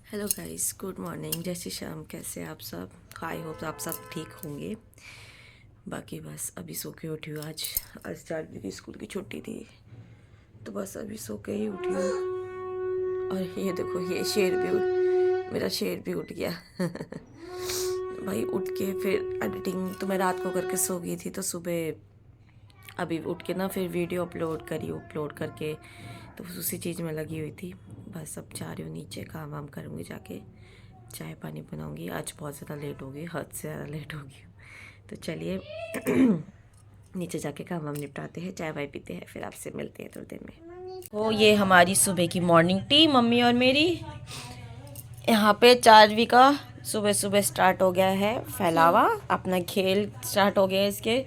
Hello guys, good morning, जय श्री श्याम। कैसे आप सब? आई होप आप सब ठीक होंगे। बाकी बस अभी सो के उठी हूँ। आज 4 बजे की स्कूल की छुट्टी थी, तो बस अभी सो के ही उठी हूँ। और ये देखो, ये मेरा शेर भी उठ गया। भाई उठ के फिर एडिटिंग तो मैं रात को करके सो गई थी, तो सुबह अभी उठ के ना फिर वीडियो अपलोड करके तो बस उसी चीज़ में लगी हुई थी। बस अब जा रही हूँ नीचे, काम वाम करूँगी, जाके चाय पानी बनाऊँगी। आज बहुत ज़्यादा लेट हो गई, हद से ज़्यादा लेट हो गई। तो चलिए नीचे जाके काम वाम निपटाते हैं, चाय वाय पीते हैं, फिर आपसे मिलते हैं थोड़ी देर में। तो ये हमारी सुबह की मॉर्निंग टी मम्मी और मेरी। यहाँ पे 4वीं का सुबह सुबह स्टार्ट हो गया है फैलावा, अपना खेल स्टार्ट हो गया है इसके।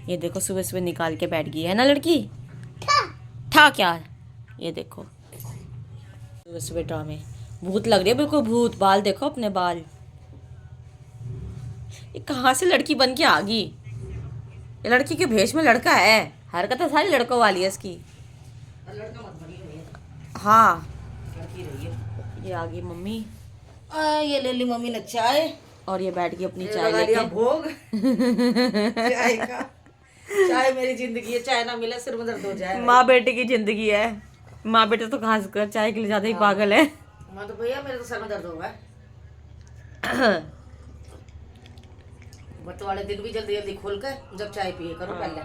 ये देखो सुबह सुबह निकाल के बैठ गई है ना लड़की। था क्या? ये देखो सुबह सुबह ड्रामे। भूत लग रही है बिल्कुल, भूत। बाल देखो अपने बाल। ये कहाँ से लड़की बन के आ गई? ये लड़की के भेष में लड़का है। हरकतें सारी लड़कों वाली है इसकी। हाँ, लड़की रही है। ये आ गई मम्मी ये ले ली मम्मी ने चाय। और ये बैठ गई अपनी ये चाय लगा लिया लेके। भोग चाय का। चाय मेरी जिंदगी है, चाय ना मिले सिर में दर्द हो जाए। माँ बेटे की जिंदगी है। माँ बेटे तो खास कर चाय के लिए ज्यादा ही पागल है। मैं तो भैया मेरे तो सर में दर्द होगा। बट वाले दिन भी जल्दी जल्दी खोल कर जब चाय पिए करो पहले।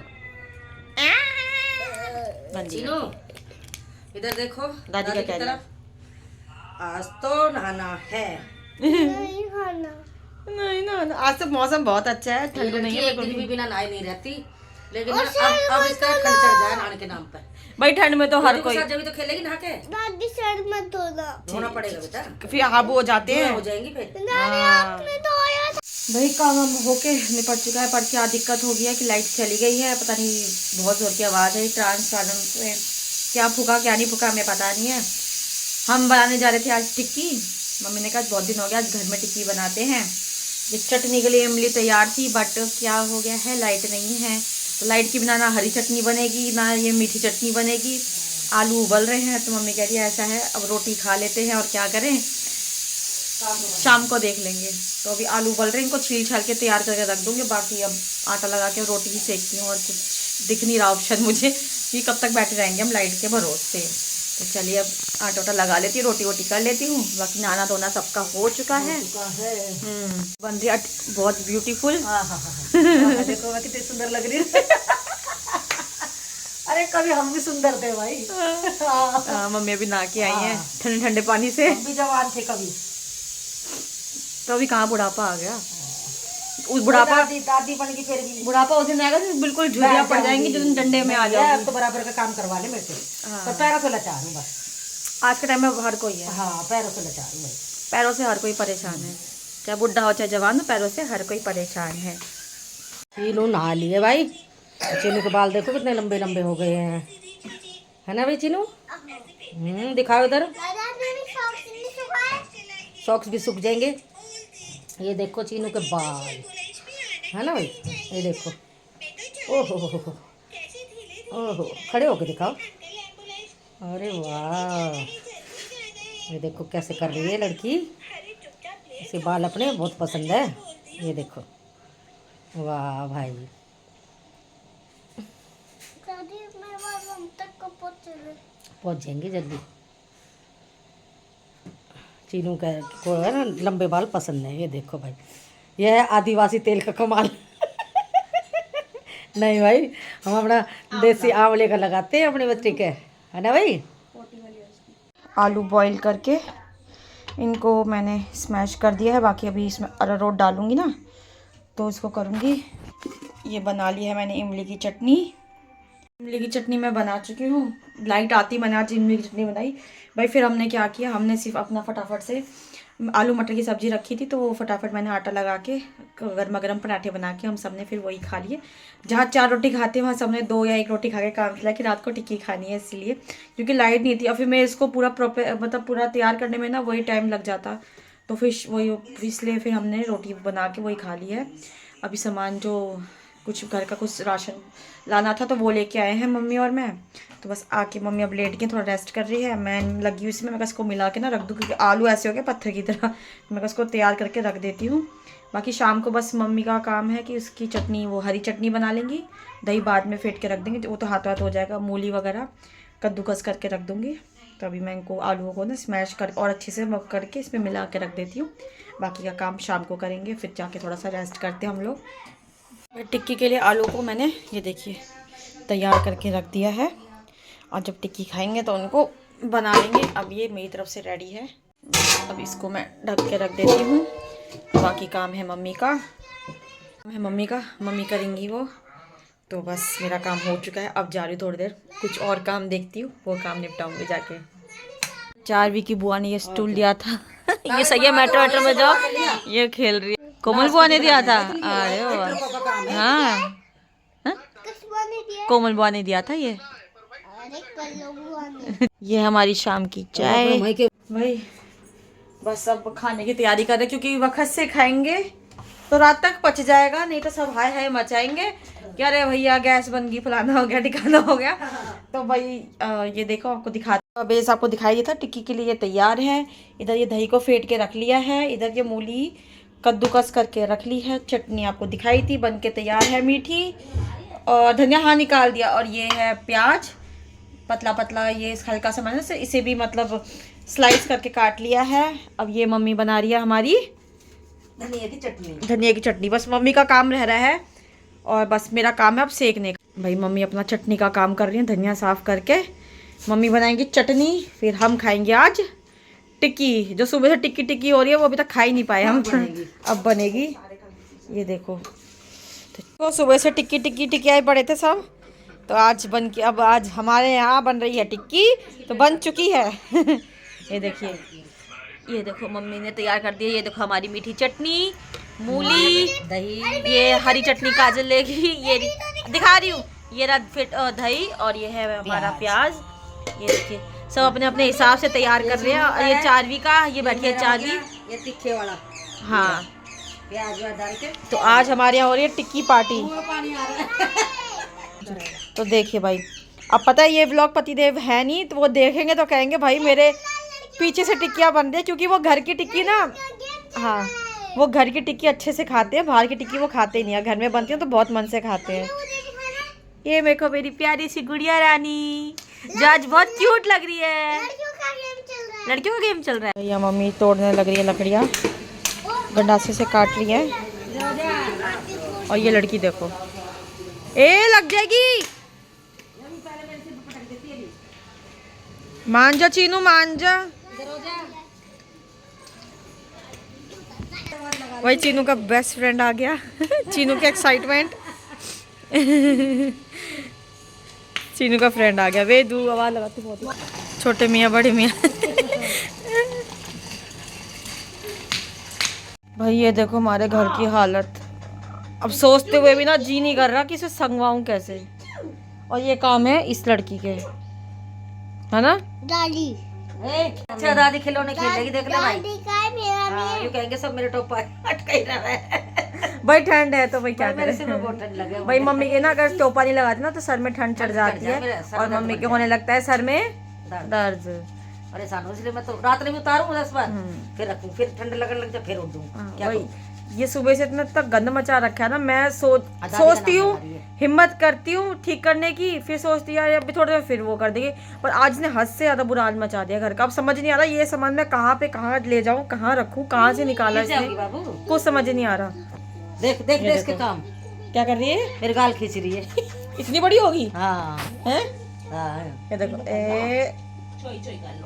बंदी चीनू इधर देखो, दादी का की क्या तरफ। आज तो नहाना है। नहीं ना, आज तो मौसम बहुत अच्छा है, ये ठंड नहीं लड़की है एक बिल्कुल दिन भी। भी बिना नहाए नहीं रहती, लेकिन अब इसका ठंड चढ़ जाए नहाने के नाम पे। भाई ठंड में तो हर दादी के कोई साथ जब तो खेलेगी नहा के। दादी सर मत धोना। धोना पड़ेगा बेटा, फिर हाबू हो जाते धुआं हैं। हो जाएंगी फिर। दादी आपने धोया था। भाई काम हम होके निपट चुका है, पर क्या दिक्कत हो गई है कि लाइट चली गई है। पता नहीं, बहुत जोर की आवाज़ है ट्रांसफार्मर में। क्या फूका क्या नहीं फूका हमें पता नहीं है। हम बनाने जा रहे थे आज टिक्की। मम्मी ने कहा बहुत दिन हो गया, आज घर में टिक्की बनाते हैं। ये चटनी के लिए इमली तैयार थी, बट क्या हो गया है, लाइट नहीं है। तो लाइट की बिना ना हरी चटनी बनेगी ना ये मीठी चटनी बनेगी। आलू उबल रहे हैं, तो मम्मी कह रही है ऐसा है अब रोटी खा लेते हैं और क्या करें, शाम को देख लेंगे। तो अभी आलू उबल रहे हैं, इनको छील छाल के तैयार करके रख दूँगी। बाकी अब आटा लगा के रोटी ही सेकती हूँ, और कुछ दिख नहीं रहा ऑप्शन मुझे कि कब तक बैठे रहेंगे हम लाइट के भरोसे। तो चलिए अब आटा वाटा लगा लेती हूँ, रोटी वोटी कर लेती हूँ। बाकी नहाना धोना सबका हो चुका है। बन रही बहुत ब्यूटीफुल। देखो मैं कितनी सुंदर लग रही है। अरे कभी हम भी सुंदर थे भाई। मम्मी अभी नहा के आई हैं ठंडे ठंडे पानी से। हम भी जवान थे कभी। तो अभी कहाँ बुढ़ापा आ गया। उस बुढ़ापा दादी बन की फिर भी बुढ़ापा उस दिन आएगा तो बिल्कुल झुर्रियाँ पड़ जाएंगी, जो दिन डंडे में आ जाएगी। अब तो बराबर का काम करवा ले मेरे से। हाँ। पर पैरों से लचा हूँ बस। आज के टाइम में हर कोई है। हाँ पैरों से लचा हूँ मैं। पैरों से हर कोई परेशान है, चाहे बुढ़ा हो चाहे जवान हो, पैरों से हर कोई परेशान है। चीनू नहा लिए भाई। चीनू के बाल देखो कितने लंबे लंबे हो गए हैं, है ना भाई चीनू? दिखाओ इधर। सॉक्स भी सूख जाएंगे। ये देखो चीनू के बाल, है ना भाई? ये देखो, ओहो ओहो, खड़े होके दिखाओ। अरे वाह, ये देखो कैसे कर रही है लड़की। इसे बाल अपने बहुत पसंद है। ये देखो, वाह भाई। दादी मेरे बाल हम तक कब पहुँच जाएंगे जल्दी। चीनू का को है ना लंबे बाल पसंद है। ये देखो भाई, यह है आदिवासी तेल का कमाल। नहीं भाई, हम अपना देसी आंवले का लगाते हैं अपने बच्चे के, है ना भाई? आलू बॉईल करके इनको मैंने स्मैश कर दिया है। बाकी अभी इसमें अरारोट डालूंगी ना, तो इसको करूँगी। ये बना ली है मैंने इमली की चटनी। इमली की चटनी मैं बना चुकी हूँ, लाइट आती मैंने आज इमली की चटनी बनाई। भाई फिर हमने क्या किया, हमने सिर्फ अपना फटाफट से आलू मटर की सब्ज़ी रखी थी, तो वो फटाफट मैंने आटा लगा के गर्मा गर्म पराठे बना के हम सब ने फिर वही खा लिए। जहाँ 4 रोटी खाते हैं वहाँ सबने 2 या 1 रोटी खा के काम किया कि रात को टिक्की खानी है, इसलिए क्योंकि लाइट नहीं थी। और फिर मैं इसको पूरा प्रॉपर मतलब पूरा तैयार करने में ना वही टाइम लग जाता, तो फिर वही इसलिए फिर हमने रोटी बना के वही खा ली है। अभी सामान जो कुछ घर का कुछ राशन लाना था तो वो लेके आए हैं मम्मी और मैं। तो बस आके मम्मी अब लेट गई, थोड़ा रेस्ट कर रही है। मैं लगी हुई इसमें, मैं इसको मिला के ना रख दूँ क्योंकि आलू ऐसे हो गए पत्थर की तरह। मैं इसको तैयार करके रख देती हूँ। बाकी शाम को बस मम्मी का काम है कि उसकी चटनी, वो हरी चटनी बना लेंगी, दही बाद में फेंट के रख देंगे, वो तो हाथ हाथ हो जाएगा। मूली वगैरह कद्दूकस करके रख दूँगी। तो अभी मैं इनको आलूओं को ना स्मैश कर और अच्छे से मक करके इसमें मिला के रख देती हूँ। बाकी का काम शाम को करेंगे, फिर जाके थोड़ा सा रेस्ट करते हैं हम लोग। टिक्की के लिए आलू को मैंने ये देखिए तैयार करके रख दिया है, और जब टिक्की खाएंगे तो उनको बना लेंगे। अब ये मेरी तरफ से रेडी है। अब इसको मैं ढक के रख देती हूँ। बाकी काम है मम्मी का, मम्मी करेंगी वो। तो बस मेरा काम हो चुका है। अब जा रही हूँ थोड़ी देर कुछ और काम देखती हूँ, वो काम निपटाऊंगी जाके। चारवी की बुआ ने ये स्टूल दिया था ये सही है, मेट्रो वेट्रो में जाओ, ये खेल रही है। कोमल बुआ ने दिया था। अरे वाह, हाँ कोमल बुआ ने दिया था ये। ये हमारी शाम की चाय भाई। बस अब खाने की तैयारी कर रहे क्योंकि वक्त से खाएंगे तो रात तक पच जाएगा, नहीं तो सब हाय हाय मचाएंगे क्या रे भैया गैस बन गई, फलाना हो गया ठिकाना हो गया। तो भाई ये देखो आपको दिखाता, बेस आपको दिखाई दिया था। टिक्की के लिए तैयार है। इधर ये दही को फेंट के रख लिया है, इधर ये मूली कद्दूकस करके रख ली है, चटनी आपको दिखाई थी बन के तैयार है मीठी, और धनिया हाँ निकाल दिया, और ये है प्याज पतला पतला, ये हल्का सा मैंने से इसे भी मतलब स्लाइस करके काट लिया है। अब ये मम्मी बना रही है हमारी धनिया की चटनी। बस मम्मी का काम रह रहा है और बस मेरा काम है अब सेकने का। भाई मम्मी अपना चटनी का काम कर रही है, धनिया साफ करके मम्मी बनाएंगी चटनी, फिर हम खाएंगे आज टिक्की। जो सुबह से टिक्की टिक्की हो रही है वो अभी तक खा ही नहीं पाए हम, अब बनेगी। ये देखो तो सुबह से टिक्की टिक्की टिक्की पड़े थे सब, तो आज बन के अब आज हमारे यहाँ बन रही है टिक्की, तो बन चुकी है ये देखिए, ये देखो मम्मी ने तैयार कर दिया। ये देखो हमारी मीठी चटनी, मूली दही, ये हरी चटनी काजल लेगी, ये दिखा रही हूँ, ये रहा फिर दही, और ये है हमारा प्याज। ये देखिए सब अपने अपने हिसाब से तैयार कर रहे हैं। और ये चारवी का, ये बैठी है चारवी, ये तीखे वाला, हाँ प्याज डाल के। तो आज हमारे यहाँ हो रही है टिक्की पार्टी। तो देखिए भाई, अब पता है ये व्लॉग पतिदेव है नहीं, तो वो देखेंगे तो कहेंगे भाई मेरे पीछे से टिक्कियाँ बन रही है, क्योंकि वो घर की टिक्की ना, हाँ वो घर की टिक्की अच्छे से खाते हैं, बाहर की टिक्की वो खाते ही नहीं है। घर में बनती है तो बहुत मन से खाते हैं। ये देखो मेरी प्यारी सी गुड़िया रानी जो आज बहुत क्यूट लग रही है। लड़कियों का गेम चल रहा है। भैया मम्मी तोड़ने लग रही है लकड़ियाँ, गंडासे से काट रही है। और ये लड़की देखो, ए लग जाएगी, मान जा चीनू मान जा। वही चीनू का बेस्ट फ्रेंड आ गया चीनू की एक्साइटमेंट चीनू का फ्रेंड आ गया। वे दू आवाज लगाती बहुत, छोटे मियाँ बड़े मियाँ भाई ये देखो हमारे घर की हालत, अब सोचते हुए भी ना जी नहीं कर रहा कि इसे संगवाऊं कैसे। और ये काम है इस लड़की के, है ना दादी। अच्छा दादी खिलौने खेलेगी, देख ले भाई। दादी का है मेरा हाँ, यूँ कहेंगे सब मेरे टोपा अटका ही रहा है। भाई ठंड है तो भाई क्या मेरे सिर में करें। बहुत ठंड लगे। भाई मम्मी के ना अगर टोपा नहीं लगाती ना तो सर में ठंड चढ़ जाती है, और मम्मी के होने लगता है सर में दर्द। अरे सानू इसलिए मैं तो रात में भी उतारूं 10 बार, फिर रखूं, फिर ठंड लगने लग जाए, फिर उठ दूं। क्या भाई करूं? ये सुबह से इतना तक गंद मचा रखा है ना, मैं सोचती हूँ, हिम्मत करती हूँ ठीक करने की, फिर सोचती है यार अभी थोड़ी देर फिर वो कर देगी, पर आज ने हद से ज्यादा बुरा हाल मचा दिया घर का। अब समझ नहीं आ रहा ये सामान मैं कहाँ पे कहाँ ले जाऊँ, कहाँ रखूँ, कहाँ से निकाला इसने, बाबू कुछ समझ नहीं आ रहा। देख देख देख इसके काम क्या कर रही है, मेरे गाल खींच रही है इतनी बड़ी होगी हाँ है, हाँ। ये देखो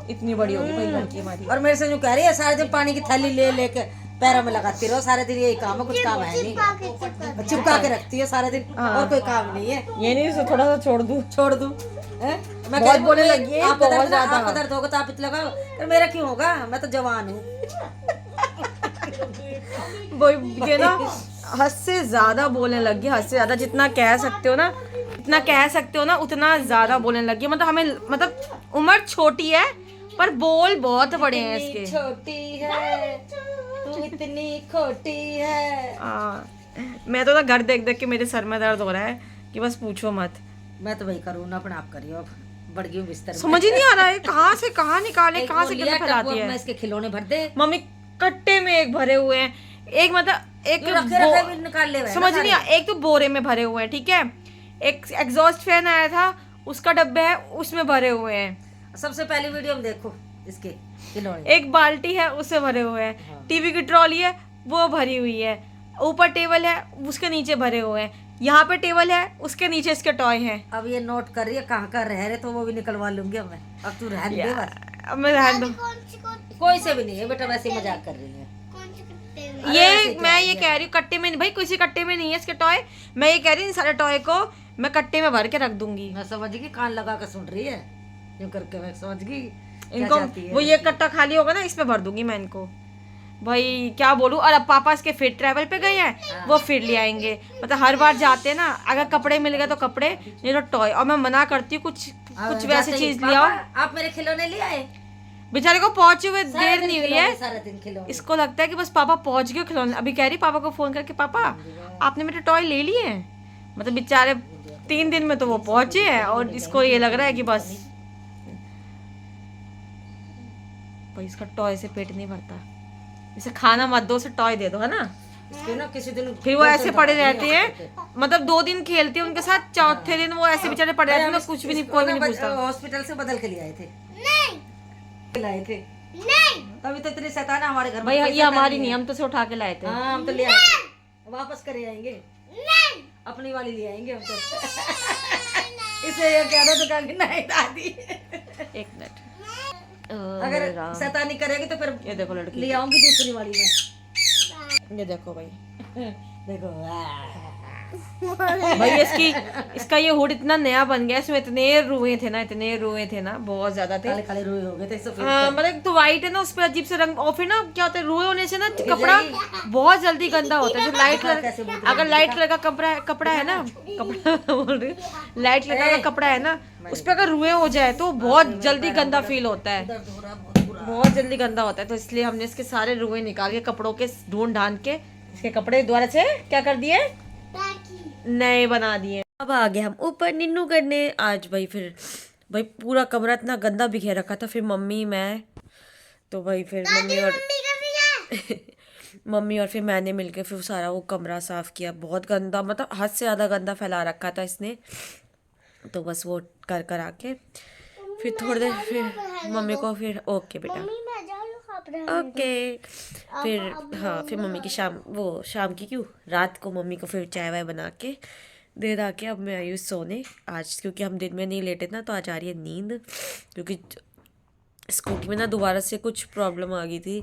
इतनी बड़ी होगी भाई लड़की हमारी। और मेरे से जो कह रही है सारे दिन पानी की थैली ले लेके पैरों में लगाती रहो सारे दिन, यही काम है, कुछ काम है नहीं, चिपका के रखती है सारे दिन, और कोई काम नहीं है। ये नहीं तो थोड़ा सा छोड़ दूं मैं बहुत बोलने लगी है, बहुत ज्यादा। आपका दर्द होगा तो आप इतना लगाओ, पर मेरा क्यों होगा, मैं तो जवान हूँ। वो ये ना हद से ज्यादा बोलने लगी, हद से ज्यादा, जितना कह सकते हो ना, इतना कह सकते हो ना उतना ज्यादा बोलने लगी। मतलब हमें, मतलब उम्र छोटी है पर बोल बहुत बड़े हैं इसके। छोटी है तू इतनी खोटी है। मैं तो ना घर देख देख के मेरे सर में दर्द हो रहा है कि बस पूछो मत। मैं तो वही करूँ ना, अपने आप करियो, अब बढ़ गई हूँ बिस्तर में। समझ ही नहीं आ रहा है कहाँ से कहाँ निकाले, एक कहाँ वो से लिया गंद फैलाती टब, है। मैं इसके खिलौने भर दे। मम्मी कट्टे में एक भरे हुए हैं, एक मतलब एक तू रखे रखे भी निकाल ले, समझ नहीं आ, एक तो बोरे में भरे हुए हैं, ठीक है। एक एग्जॉस्ट फैन आया था, उसका डब्बा है, उसमें भरे हुए हैं। सबसे पहली वीडियो में देखो इसके खिलौने। एक बाल्टी है, उससे भरे हुए हैं। हाँ। टीवी की ट्रॉली है, वो भरी हुई है। ऊपर टेबल है, उसके नीचे भरे हुए हैं। यहाँ पे टेबल है, उसके नीचे इसके टॉय हैं। अब ये नोट कर रही है कहाँ कहाँ रह रहे, तो वो भी निकलवा लूंगी अब मैं। अब तू रहने दे बस। अब मैं रहने दो। कोई से भी नहीं है बेटा, वैसे ही मजाक कर रही है। कौन से कट्टे में? ये मैं ये कह रही हूँ कट्टे में नहीं भाई, किसी कट्टे में नहीं है इसके टॉय। मैं ये कह रही हूँ इन सारे टॉय को मैं कट्टे में भर के रख दूंगी। मैं समझ गई, कान लगा कर सुन रही है यूं करके, मैं समझ गई क्या इनको चाहती है। वो ये कट्टा खाली होगा ना, इसमें भर दूंगी मैं इनको। भाई क्या बोलूं। और अब पापा इसके फिर ट्रैवल पे गए हैं, वो फिर ले आएंगे। मतलब हर बार जाते हैं ना, अगर कपड़े मिल गए तो कपड़े, नहीं तो टॉय। और मैं मना करती हूँ कुछ कुछ वैसी चीज ले आओ। आप मेरे खिलौने ले आए? बेचारे को पहुंचे हुए देर नहीं हुई है, सारा दिन खिलौने। इसको लगता है कि बस पापा पहुंच गए खिलौने। अभी कह रही पापा को फोन करके, पापा आपने मेरे टॉय ले लिए हैं। मतलब बेचारे 3 दिन में तो वो पहुंचे हैं, और इसको ये लग रहा है कि बस भाई इसका टॉय से पेट नहीं भरता। इसे खाना मत दो, उसे टॉय दे दो, है ना। इसके ना किसी दिन फिर वो ऐसे पड़े रहते हैं, मतलब 2 दिन खेलते हैं उनके साथ, चौथे दिन वो ऐसे बेचारे पड़े रहते हैं ना, कुछ भी नहीं, कोई भी नहीं पूछता। हॉस्पिटल से बदल के ले आए थे, नहीं लाए थे नहीं तभी तो इतनी शैतान है हमारे घर में। भाई कोई ये शैतान हमारी है। नहीं, हम तो उसे उठा के लाए थे। हाँ हम तो ले आए थे, वापस करे आएंगे, नहीं अपनी वाली ले आएंगे हम तो। इसे ये कह दो तो कहेंगे नहीं दादी। एक मिनट। अगर शैतानी करेगी तो फिर ये देखो लड़की, ले आऊंगी दूसरी वाली में। ये देखो भाई। देखो भाई इसका ये हुड इतना नया बन गया, इसमें इतने रुए थे ना, बहुत ज्यादा थे। काले काले रुए हो गए थे सफेद। हाँ मतलब तो वाइट है ना, उस पर अजीब से रंग। और फिर ना क्या होता है, रुए होने से ना कपड़ा बहुत जल्दी गंदा होता है। जो लाइट कलर, अगर लाइट कलर का कपड़ा है ना, कपड़ा बोल रही हूँ, लाइट कलर का कपड़ा है ना, उस पर अगर रुए हो जाए तो बहुत जल्दी गंदा फील होता है, दर्द हो रहा बहुत बुरा। बहुत जल्दी गंदा होता है। तो इसलिए हमने इसके सारे रुए निकाल के कपड़ों के ढूंढ ढांड के इसके कपड़े दोबारा से क्या कर दिए, नए बना दिए। अब आ गए हम ऊपर निन्नू करने। आज भाई पूरा कमरा इतना गंदा बिखेर रखा था। फिर मम्मी मैं तो भाई फिर मम्मी और फिर मैंने मिलकर फिर सारा वो कमरा साफ किया। बहुत गंदा, मतलब हद से ज़्यादा गंदा फैला रखा था इसने। तो बस वो कर आके फिर थोड़ी देर फिर मम्मी को फिर ओके बेटा ओके। फिर हाँ, फिर मम्मी की शाम की क्यों, रात को मम्मी को फिर चाय वाय बना के दे दा के अब मैं आई हूँ सोने। आज क्योंकि हम दिन में नहीं लेटे ना, तो आज आ रही है नींद। क्योंकि स्कूटी में ना दोबारा से कुछ प्रॉब्लम आ गई थी,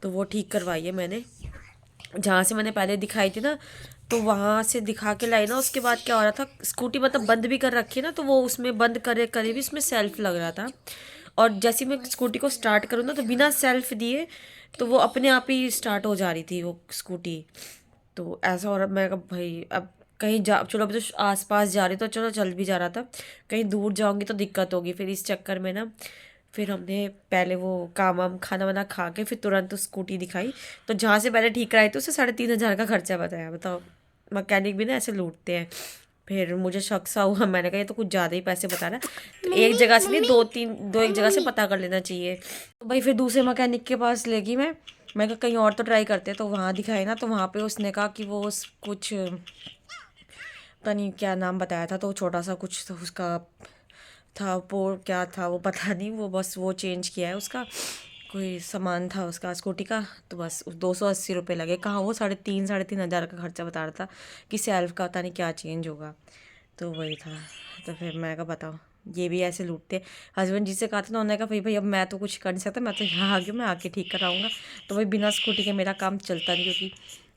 तो वो ठीक करवाई है मैंने। जहाँ से मैंने पहले दिखाई थी ना, तो वहाँ से दिखा के लाई ना। उसके बाद क्या हो रहा था, स्कूटी मतलब बंद भी कर रखी है ना, तो वो उसमें बंद करे भी उसमें सेल्फ लग रहा था। और जैसे मैं स्कूटी को स्टार्ट करूँ ना, तो बिना सेल्फ दिए तो वो अपने आप ही स्टार्ट हो जा रही थी वो स्कूटी। तो ऐसा हो रहा, मैं कहा भाई अब कहीं जा, चलो अभी तो आसपास जा रही तो चलो चल भी जा रहा था, कहीं दूर जाऊंगी तो दिक्कत होगी। फिर इस चक्कर में ना फिर हमने पहले वो काम वाम खाना वाना खा के फिर तुरंत तो स्कूटी दिखाई। तो जहाँ से पहले ठीक कराई थी उससे 3,500 का खर्चा बताया। बताओ, मैकेनिक भी ना ऐसे लूटते हैं। फिर मुझे शक सा हुआ, मैंने कहा ये तो कुछ ज़्यादा ही पैसे बता रहा है। तो एक जगह से नहीं, दो एक जगह से पता कर लेना चाहिए। तो भाई फिर दूसरे मैकेनिक के पास ले गई मैं कहा कहीं और तो ट्राई करते। तो वहाँ दिखाई ना, तो वहाँ पे उसने कहा कि वो कुछ पता नहीं क्या नाम बताया था, तो छोटा सा कुछ तो उसका था, वो क्या था वो पता नहीं, वो बस वो चेंज किया है उसका, कोई सामान था उसका स्कूटी का। तो बस 280 रुपये लगे। कहाँ वो 3,500 का खर्चा बता रहा था कि सेल्फ का पता नहीं क्या चेंज होगा। तो वही था। तो फिर मैं कहा बताओ, ये भी ऐसे लूटते। हस्बैंड जी से कहा था ना, उन्होंने कहा भाई अब मैं तो कुछ कर नहीं सकता, मैं तो यहाँ आ गई, मैं आके ठीक कराऊँगा। तो भाई बिना स्कूटी के मेरा काम चलता नहीं, क्योंकि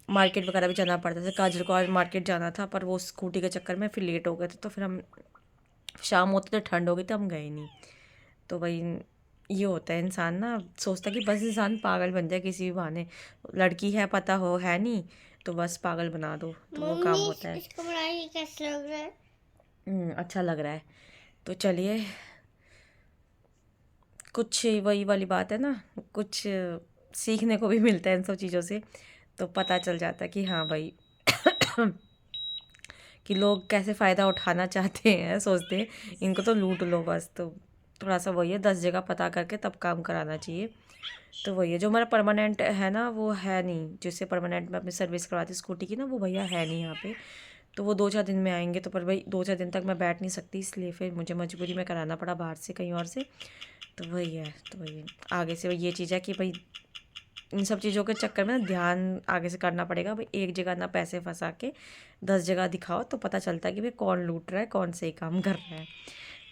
मार्केट वगैरह भी जाना पड़ता था। काजल को आज मार्केट जाना था, पर वो स्कूटी के चक्कर में फिर लेट हो गए थे। तो फिर हम शाम होती तो ठंड हो गई तो हम गए नहीं। तो भाई ये होता है, इंसान ना सोचता कि बस इंसान पागल बन जाए किसी भी बहाने। लड़की है पता हो है नहीं, तो बस पागल बना दो, तो वो काम होता है। इसको बनाने कैसा लग रहा है? अच्छा लग रहा है। तो चलिए, कुछ वही वाली बात है ना, कुछ सीखने को भी मिलता है इन सब चीज़ों से। तो पता चल जाता है कि हाँ भाई कि लोग कैसे फ़ायदा उठाना चाहते हैं, सोचते हैं इनको तो लूट लो बस। तो थोड़ा सा वही है, 10 जगह पता करके तब काम कराना चाहिए। तो वही है, जो हमारा परमानेंट है ना वो है नहीं, जिससे परमानेंट में अपनी सर्विस करवाती स्कूटी की ना, वो भैया है नहीं यहाँ पे। तो वो 2-4 दिन में आएंगे, तो पर भाई 2-4 दिन तक मैं बैठ नहीं सकती, इसलिए फिर मुझे मजबूरी में कराना पड़ा बाहर से, कहीं और से। तो वही है, तो वही है। आगे से ये चीज़ है कि भाई इन सब चीज़ों के चक्कर में ना ध्यान आगे से करना पड़ेगा भाई। एक जगह ना पैसे फंसा के 10 जगह दिखाओ, तो पता चलता है कि भाई कौन लूट रहा है, कौन सही काम कर रहा है।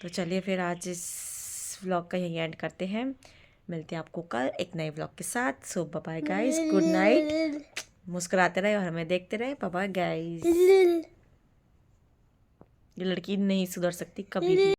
तो चलिए फिर आज इस व्लॉग का यही एंड करते हैं। मिलते हैं आपको कल एक नए व्लॉग के साथ। So bye bye guys, good night. मुस्कुराते रहे और हमें देखते रहे। Bye bye guys. ये लड़की नहीं सुधर सकती कभी भी।